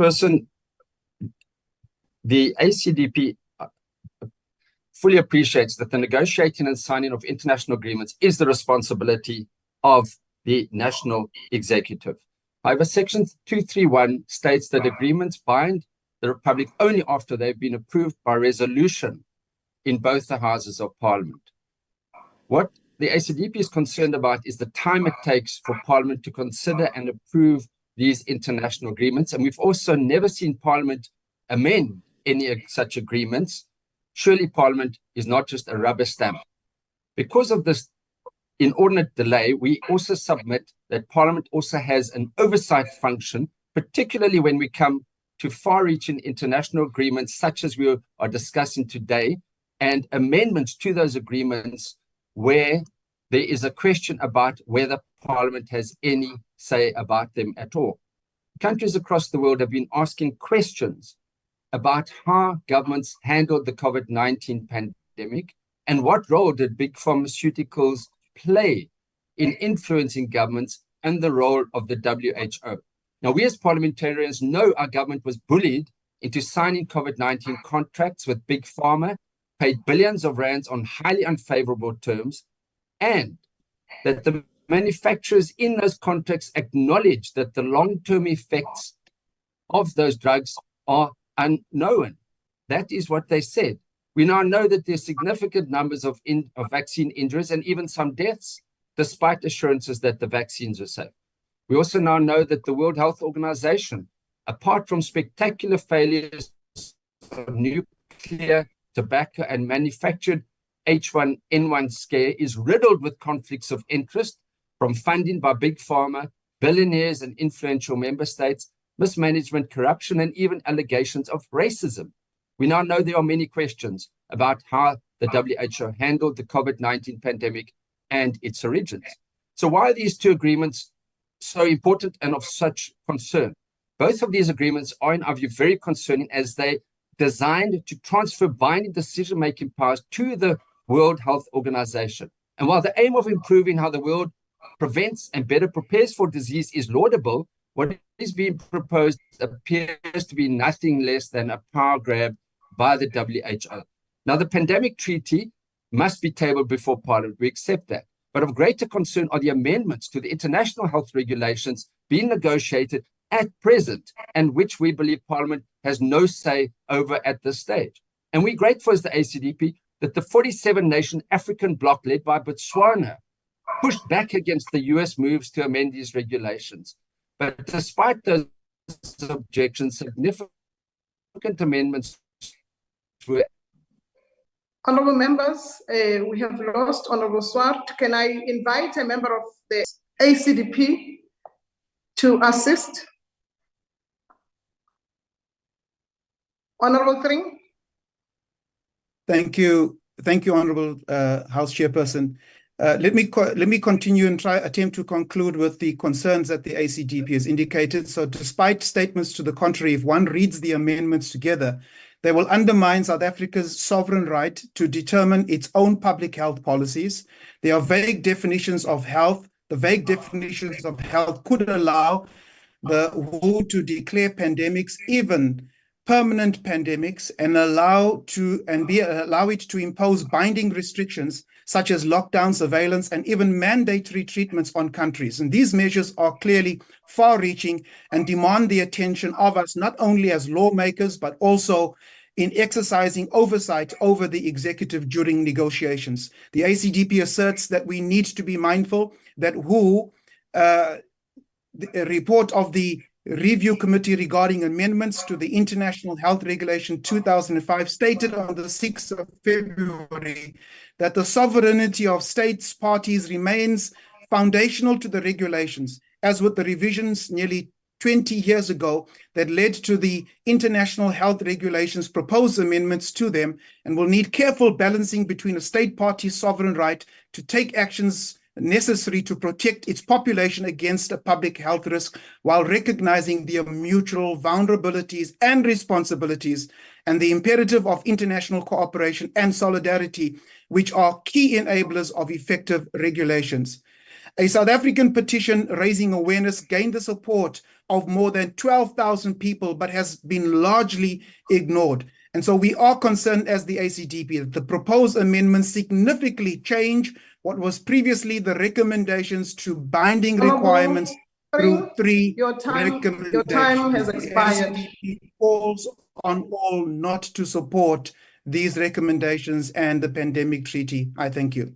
Chairperson, the ACDP fully appreciates that the negotiating and signing of international agreements is the responsibility of the national executive. However, Section 231 states that agreements bind the Republic only after they've been approved by resolution in both the Houses of Parliament. What the ACDP is concerned about is the time it takes for Parliament to consider and approve these international agreements. And we've also never seen Parliament amend any such agreements. Surely Parliament is not just a rubber stamp. Because of this inordinate delay, we also submit that Parliament also has an oversight function, particularly when we come to far-reaching international agreements such as we are discussing today, and amendments to those agreements where there is a question about whether Parliament has any say about them at all. Countries across the world have been asking questions about how governments handled the COVID-19 pandemic and what role did big pharmaceuticals play in influencing governments and the role of the WHO. Now, we as parliamentarians know our government was bullied into signing COVID-19 contracts with big pharma, paid billions of rands on highly unfavorable terms, and that the manufacturers in those contracts acknowledge that the long-term effects of those drugs are unknown. That is what they said. We now know that there's significant numbers of vaccine injuries and even some deaths, despite assurances that the vaccines are safe. We also now know that the World Health Organization, apart from spectacular failures of nuclear, tobacco, and manufactured H1N1 scare, is riddled with conflicts of interest from funding by big pharma, billionaires and influential member states, mismanagement, corruption, and even allegations of racism. We now know there are many questions about how the WHO handled the COVID-19 pandemic and its origins. So why are these two agreements so important and of such concern? Both of these agreements are, in our view, very concerning as they designed to transfer binding decision-making powers to the World Health Organization. And while the aim of improving how the world prevents and better prepares for disease is laudable, what is being proposed appears to be nothing less than a power grab by the WHO. Now, the pandemic treaty must be tabled before Parliament. We accept that. But of greater concern are the amendments to the international health regulations being negotiated at present, and which we believe Parliament has no say over at this stage. And we're grateful as the ACDP that the 47-nation African bloc led by Botswana pushed back against the US moves to amend these regulations. But despite those objections, significant amendments were... Honorable members, we have lost Honorable Swart. Can I invite a member of the ACDP to assist? Honorable Thring. Thank you, Honorable House Chairperson. Let me continue and attempt to conclude with the concerns that the ACDP has indicated. So despite statements to the contrary, if one reads the amendments together, they will undermine South Africa's sovereign right to determine its own public health policies. There are vague definitions of health. The vague definitions of health could allow the WHO to declare pandemics, even permanent pandemics, and allow it to impose binding restrictions such as lockdown, surveillance, and even mandatory treatments on countries. And these measures are clearly far-reaching and demand the attention of us, not only as lawmakers, but also in exercising oversight over the executive during negotiations. The ACDP asserts that we need to be mindful that WHO, the report of the Review Committee regarding amendments to the International Health Regulation 2005 stated on the 6th of February that the sovereignty of states parties remains foundational to the regulations, as with the revisions nearly 20 years ago that led to the International Health Regulations proposed amendments to them, and will need careful balancing between a state party's sovereign right to take actions necessary to protect its population against a public health risk while recognizing their mutual vulnerabilities and responsibilities, and the imperative of international cooperation and solidarity, which are key enablers of effective regulations. A South African petition raising awareness gained the support of more than 12,000 people, but has been largely ignored. And so we are concerned as the ACDP that the proposed amendments significantly change what was previously the recommendations to binding requirements through 3 recommendations. Your time has expired. The ACDP calls on all not to support these recommendations and the pandemic treaty. I thank you.